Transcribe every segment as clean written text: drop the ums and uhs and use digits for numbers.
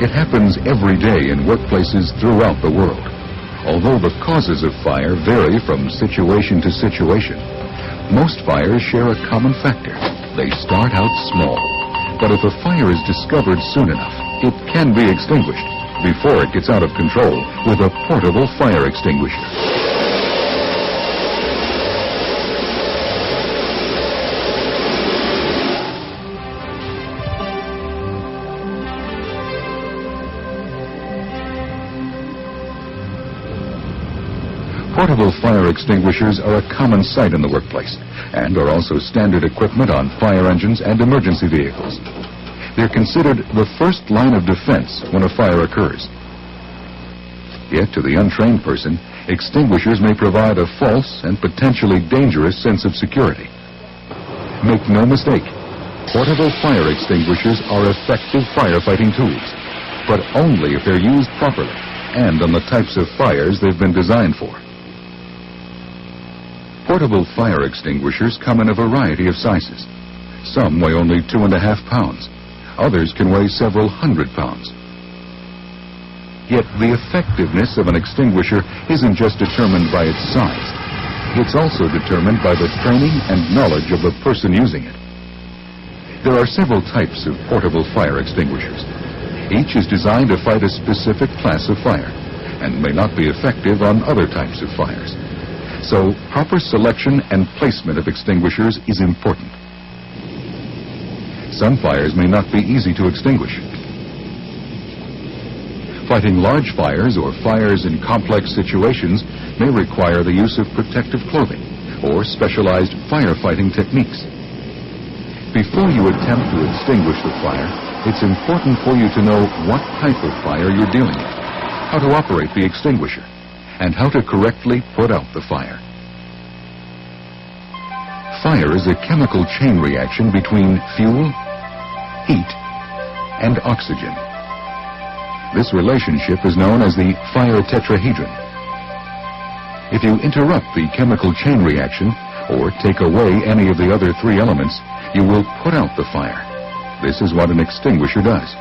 It happens every day in workplaces throughout the world. Although the causes of fire vary from situation to situation, most fires share a common factor. They start out small, but if a fire is discovered soon enough, it can be extinguished before it gets out of control with a portable fire extinguisher. Portable fire extinguishers are a common sight in the workplace and are also standard equipment on fire engines and emergency vehicles. They're considered the first line of defense when a fire occurs. Yet to the untrained person, extinguishers may provide a false and potentially dangerous sense of security. Make no mistake, portable fire extinguishers are effective firefighting tools, but only if they're used properly and on the types of fires they've been designed for. Portable fire extinguishers come in a variety of sizes. Some weigh only 2.5 pounds. Others can weigh several hundred pounds. Yet the effectiveness of an extinguisher isn't just determined by its size. It's also determined by the training and knowledge of the person using it. There are several types of portable fire extinguishers. Each is designed to fight a specific class of fire and may not be effective on other types of fires. So, proper selection and placement of extinguishers is important. Some fires may not be easy to extinguish. Fighting large fires or fires in complex situations may require the use of protective clothing or specialized firefighting techniques. Before you attempt to extinguish the fire, it's important for you to know what type of fire you're dealing with, how to operate the extinguisher, and how to correctly put out the fire. Fire is a chemical chain reaction between fuel, heat, and oxygen. This relationship is known as the fire tetrahedron. If you interrupt the chemical chain reaction or take away any of the other three elements, you will put out the fire. This is what an extinguisher does.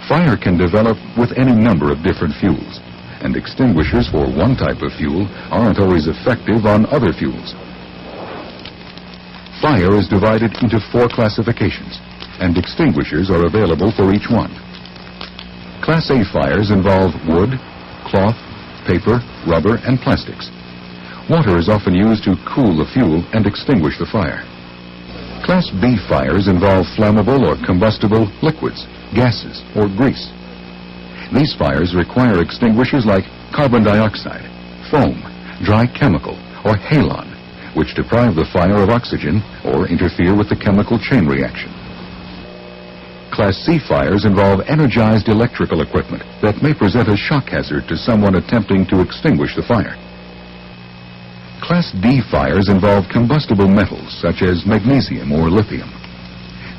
Fire can develop with any number of different fuels, and extinguishers for one type of fuel aren't always effective on other fuels. Fire is divided into 4 classifications, and extinguishers are available for each one. Class A fires involve wood, cloth, paper, rubber, and plastics. Water is often used to cool the fuel and extinguish the fire. Class B fires involve flammable or combustible liquids, gases, or grease. These fires require extinguishers like carbon dioxide, foam, dry chemical, or halon, which deprive the fire of oxygen or interfere with the chemical chain reaction. Class C fires involve energized electrical equipment that may present a shock hazard to someone attempting to extinguish the fire. Class D fires involve combustible metals such as magnesium or lithium.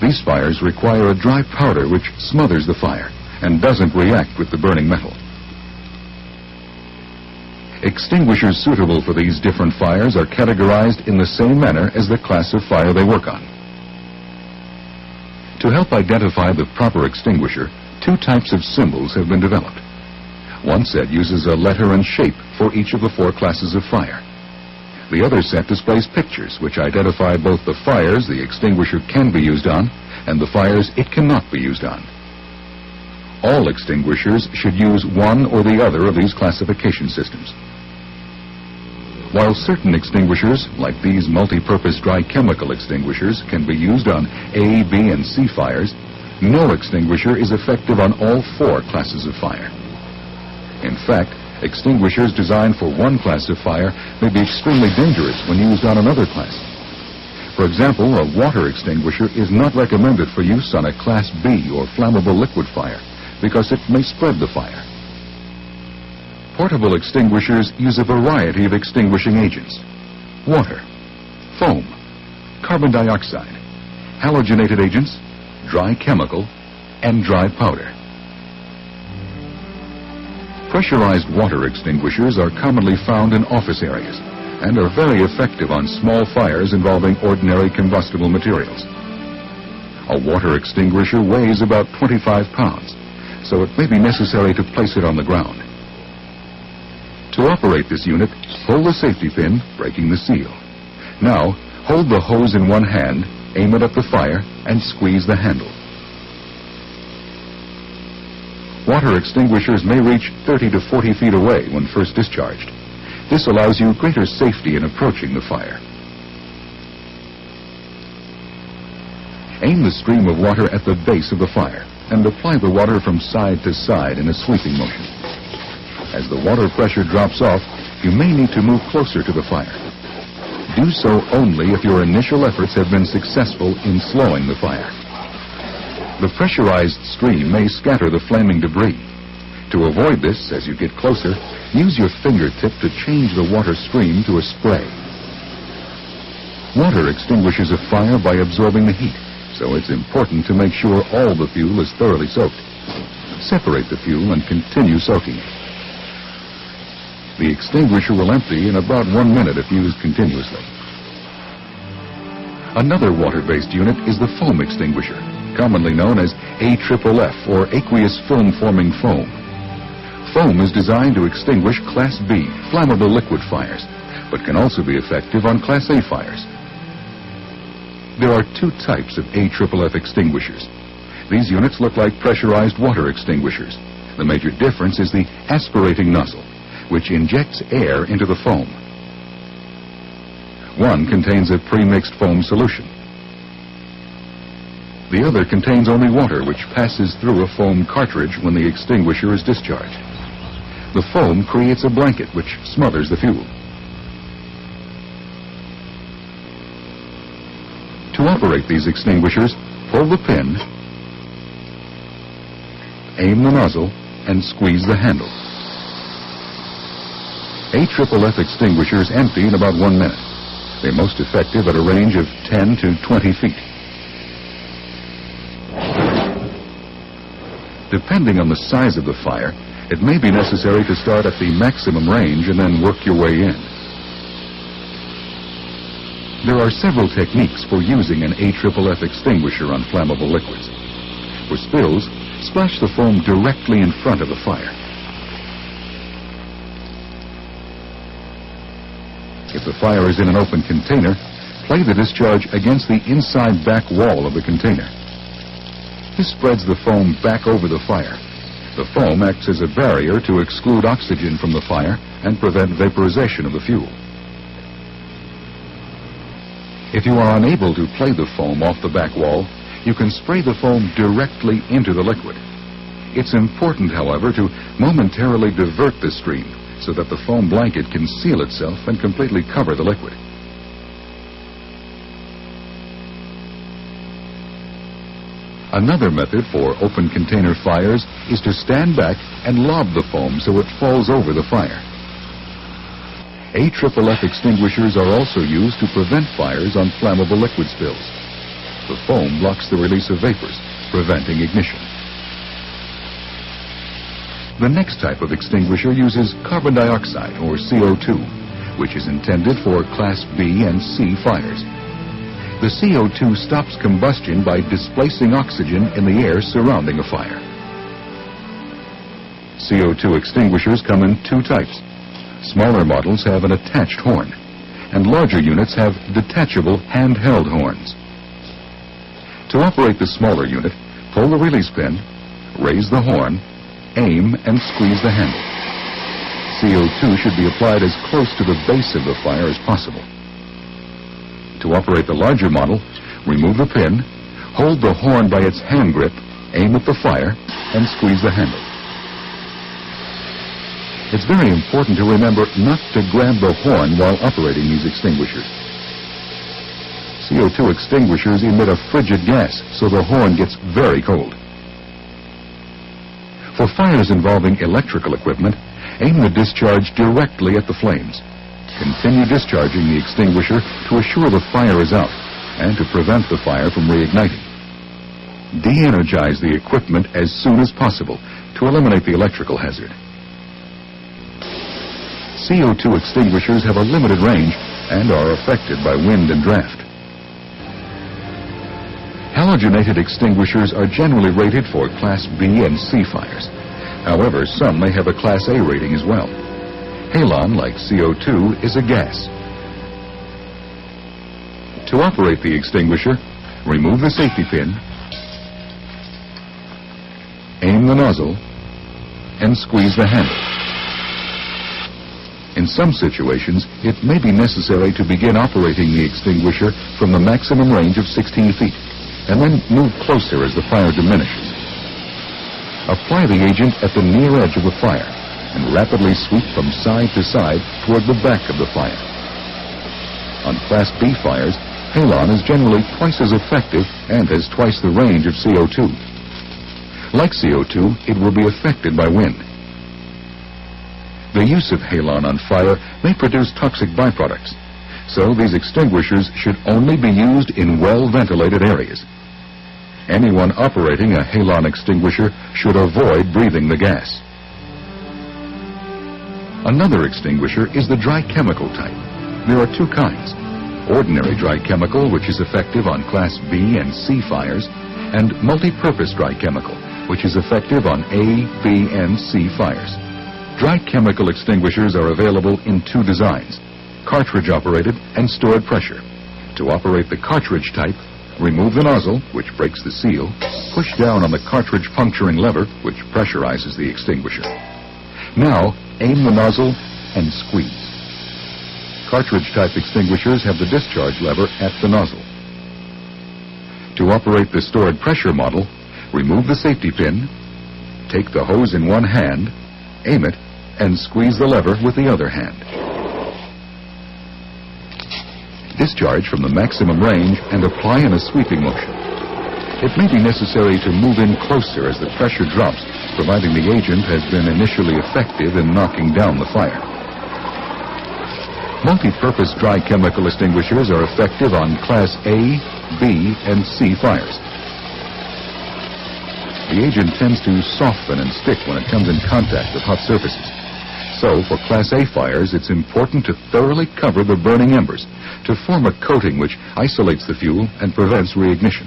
These fires require a dry powder which smothers the fire and doesn't react with the burning metal. Extinguishers suitable for these different fires are categorized in the same manner as the class of fire they work on. To help identify the proper extinguisher, 2 types of symbols have been developed. One set uses a letter and shape for each of the 4 classes of fire. The other set displays pictures which identify both the fires the extinguisher can be used on and the fires it cannot be used on. All extinguishers should use one or the other of these classification systems. While certain extinguishers, like these multi-purpose dry chemical extinguishers, can be used on A, B, and C fires, no extinguisher is effective on all 4 classes of fire. In fact, extinguishers designed for one class of fire may be extremely dangerous when used on another class. For example, a water extinguisher is not recommended for use on a Class B or flammable liquid fire because it may spread the fire. Portable extinguishers use a variety of extinguishing agents: water, foam, carbon dioxide, halogenated agents, dry chemical, and dry powder. Pressurized water extinguishers are commonly found in office areas and are very effective on small fires involving ordinary combustible materials. A water extinguisher weighs about 25 pounds, so it may be necessary to place it on the ground. To operate this unit, pull the safety pin, breaking the seal. Now, hold the hose in one hand, aim it at the fire, and squeeze the handle. Water extinguishers may reach 30 to 40 feet away when first discharged. This allows you greater safety in approaching the fire. Aim the stream of water at the base of the fire and apply the water from side to side in a sweeping motion. As the water pressure drops off, you may need to move closer to the fire. Do so only if your initial efforts have been successful in slowing the fire. The pressurized stream may scatter the flaming debris. To avoid this, as you get closer, use your fingertip to change the water stream to a spray. Water extinguishes a fire by absorbing the heat, so it's important to make sure all the fuel is thoroughly soaked. Separate the fuel and continue soaking it. The extinguisher will empty in about 1 minute if used continuously. Another water-based unit is the foam extinguisher, commonly known as AFFF, or aqueous film-forming foam. Foam is designed to extinguish Class B, flammable liquid fires, but can also be effective on Class A fires. There are two types of AFFF extinguishers. These units look like pressurized water extinguishers. The major difference is the aspirating nozzle, which injects air into the foam. One contains a pre-mixed foam solution. The other contains only water, which passes through a foam cartridge when the extinguisher is discharged. The foam creates a blanket which smothers the fuel. To operate these extinguishers, pull the pin, aim the nozzle, and squeeze the handle. AFFF extinguishers empty in about 1 minute. They're most effective at a range of 10 to 20 feet. Depending on the size of the fire, it may be necessary to start at the maximum range and then work your way in. There are several techniques for using an AFFF extinguisher on flammable liquids. For spills, splash the foam directly in front of the fire. If the fire is in an open container, play the discharge against the inside back wall of the container. This spreads the foam back over the fire. The foam acts as a barrier to exclude oxygen from the fire and prevent vaporization of the fuel. If you are unable to play the foam off the back wall, you can spray the foam directly into the liquid. It's important, however, to momentarily divert the stream so that the foam blanket can seal itself and completely cover the liquid. Another method for open container fires is to stand back and lob the foam so it falls over the fire. AFFF extinguishers are also used to prevent fires on flammable liquid spills. The foam blocks the release of vapors, preventing ignition. The next type of extinguisher uses carbon dioxide, or CO2, which is intended for Class B and C fires. The CO2 stops combustion by displacing oxygen in the air surrounding a fire. CO2 extinguishers come in two types. Smaller models have an attached horn, and larger units have detachable handheld horns. To operate the smaller unit, pull the release pin, raise the horn, aim, and squeeze the handle. CO2 should be applied as close to the base of the fire as possible. To operate the larger model, remove the pin, hold the horn by its hand grip, aim at the fire, and squeeze the handle. It's very important to remember not to grab the horn while operating these extinguishers. CO2 extinguishers emit a frigid gas, so the horn gets very cold. For fires involving electrical equipment, aim the discharge directly at the flames. Continue discharging the extinguisher to assure the fire is out and to prevent the fire from reigniting. De-energize the equipment as soon as possible to eliminate the electrical hazard. CO2 extinguishers have a limited range and are affected by wind and draft. Halogenated extinguishers are generally rated for Class B and C fires. However, some may have a Class A rating as well. Halon, like CO2, is a gas. To operate the extinguisher, remove the safety pin, aim the nozzle, and squeeze the handle. In some situations, it may be necessary to begin operating the extinguisher from the maximum range of 16 feet, and then move closer as the fire diminishes. Apply the agent at the near edge of the fire, and rapidly sweep from side to side toward the back of the fire. On Class B fires, halon is generally twice as effective and has twice the range of CO2. Like CO2, it will be affected by wind. The use of halon on fire may produce toxic byproducts, so these extinguishers should only be used in well-ventilated areas. Anyone operating a halon extinguisher should avoid breathing the gas. Another extinguisher is the dry chemical type. There are two kinds: ordinary dry chemical, which is effective on Class B and C fires, and multi-purpose dry chemical, which is effective on A, B, and C fires. Dry chemical extinguishers are available in two designs: cartridge-operated and stored pressure. To operate the cartridge type, remove the nozzle, which breaks the seal, push down on the cartridge puncturing lever, which pressurizes the extinguisher. Now, aim the nozzle and squeeze. Cartridge-type extinguishers have the discharge lever at the nozzle. To operate the stored pressure model, remove the safety pin, take the hose in one hand, aim it, and squeeze the lever with the other hand. Discharge from the maximum range and apply in a sweeping motion. It may be necessary to move in closer as the pressure drops, providing the agent has been initially effective in knocking down the fire. Multi-purpose dry chemical extinguishers are effective on Class A, B, and C fires. The agent tends to soften and stick when it comes in contact with hot surfaces. So, for Class A fires, it's important to thoroughly cover the burning embers to form a coating which isolates the fuel and prevents reignition.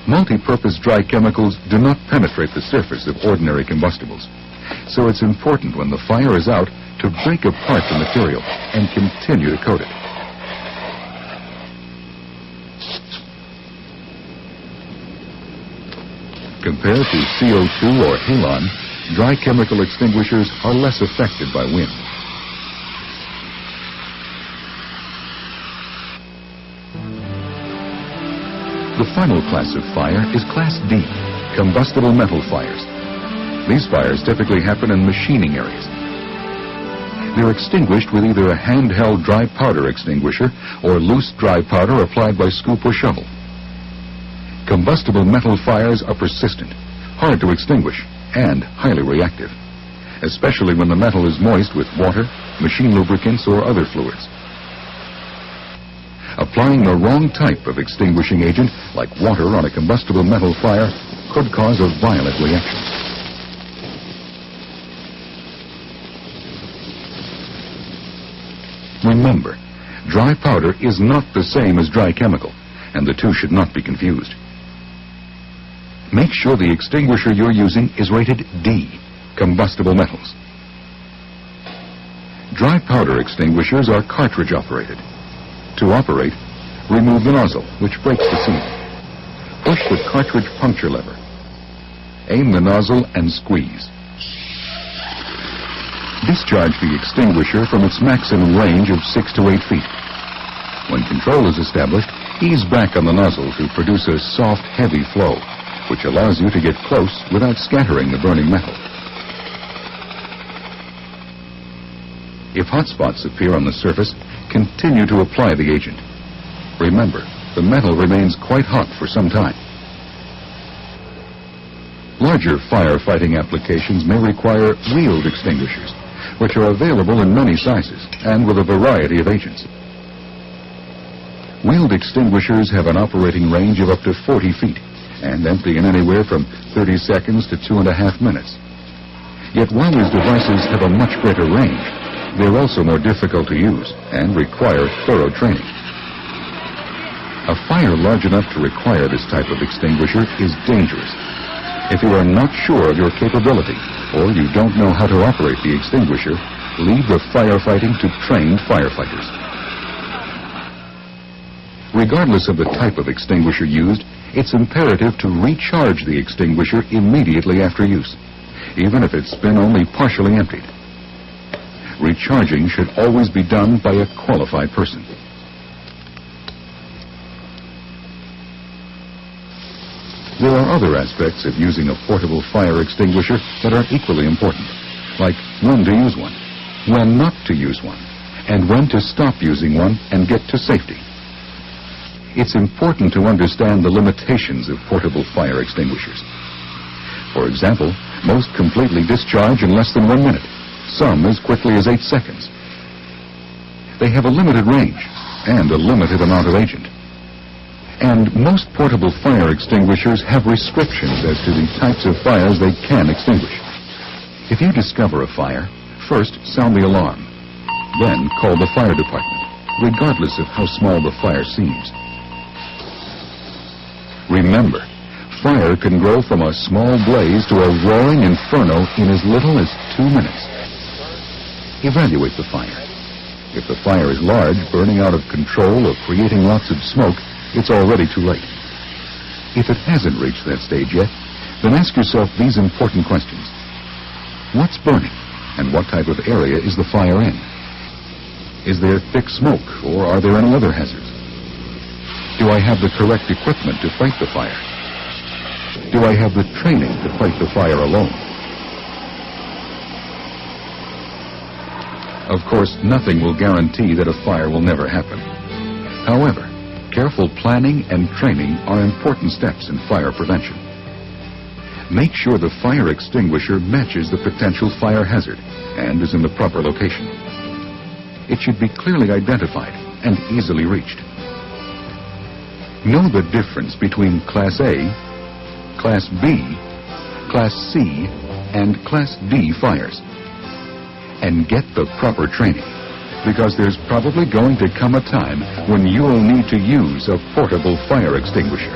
Multi-purpose dry chemicals do not penetrate the surface of ordinary combustibles. So it's important when the fire is out to break apart the material and continue to coat it. Compared to CO2 or halon, dry chemical extinguishers are less affected by wind. The final class of fire is Class D, combustible metal fires. These fires typically happen in machining areas. They're extinguished with either a handheld dry powder extinguisher or loose dry powder applied by scoop or shovel. Combustible metal fires are persistent, hard to extinguish, and highly reactive, especially when the metal is moist with water, machine lubricants, or other fluids. Applying the wrong type of extinguishing agent, like water on a combustible metal fire, could cause a violent reaction. Remember, dry powder is not the same as dry chemical, and the two should not be confused. Make sure the extinguisher you're using is rated D, combustible metals. Dry powder extinguishers are cartridge-operated. To operate, remove the nozzle, which breaks the seal. Push the cartridge puncture lever. Aim the nozzle and squeeze. Discharge the extinguisher from its maximum range of 6 to 8 feet. When control is established, ease back on the nozzle to produce a soft, heavy flow, which allows you to get close without scattering the burning metal. If hot spots appear on the surface, continue to apply the agent. Remember, the metal remains quite hot for some time. Larger firefighting applications may require wheeled extinguishers, which are available in many sizes and with a variety of agents. Wheeled extinguishers have an operating range of up to 40 feet and empty in anywhere from 30 seconds to 2.5 minutes. Yet while these devices have a much greater range, they're also more difficult to use and require thorough training. A fire large enough to require this type of extinguisher is dangerous. If you are not sure of your capability, or you don't know how to operate the extinguisher, leave the firefighting to trained firefighters. Regardless of the type of extinguisher used, it's imperative to recharge the extinguisher immediately after use, even if it's been only partially emptied. Recharging should always be done by a qualified person. There are other aspects of using a portable fire extinguisher that are equally important, like when to use one, when not to use one, and when to stop using one and get to safety. It's important to understand the limitations of portable fire extinguishers. For example, most completely discharge in less than 1 minute, some as quickly as 8 seconds. They have a limited range and a limited amount of agent. And most portable fire extinguishers have restrictions as to the types of fires they can extinguish. If you discover a fire, first sound the alarm, then call the fire department, regardless of how small the fire seems. Remember, fire can grow from a small blaze to a roaring inferno in as little as 2 minutes. Evaluate the fire. If the fire is large, burning out of control, or creating lots of smoke, it's already too late. If it hasn't reached that stage yet, then ask yourself these important questions. What's burning, and what type of area is the fire in? Is there thick smoke, or are there any other hazards? Do I have the correct equipment to fight the fire? Do I have the training to fight the fire alone? Of course, nothing will guarantee that a fire will never happen. However, careful planning and training are important steps in fire prevention. Make sure the fire extinguisher matches the potential fire hazard and is in the proper location. It should be clearly identified and easily reached. Know the difference between Class A, Class B, Class C, and Class D fires. And get the proper training, because there's probably going to come a time when you'll need to use a portable fire extinguisher.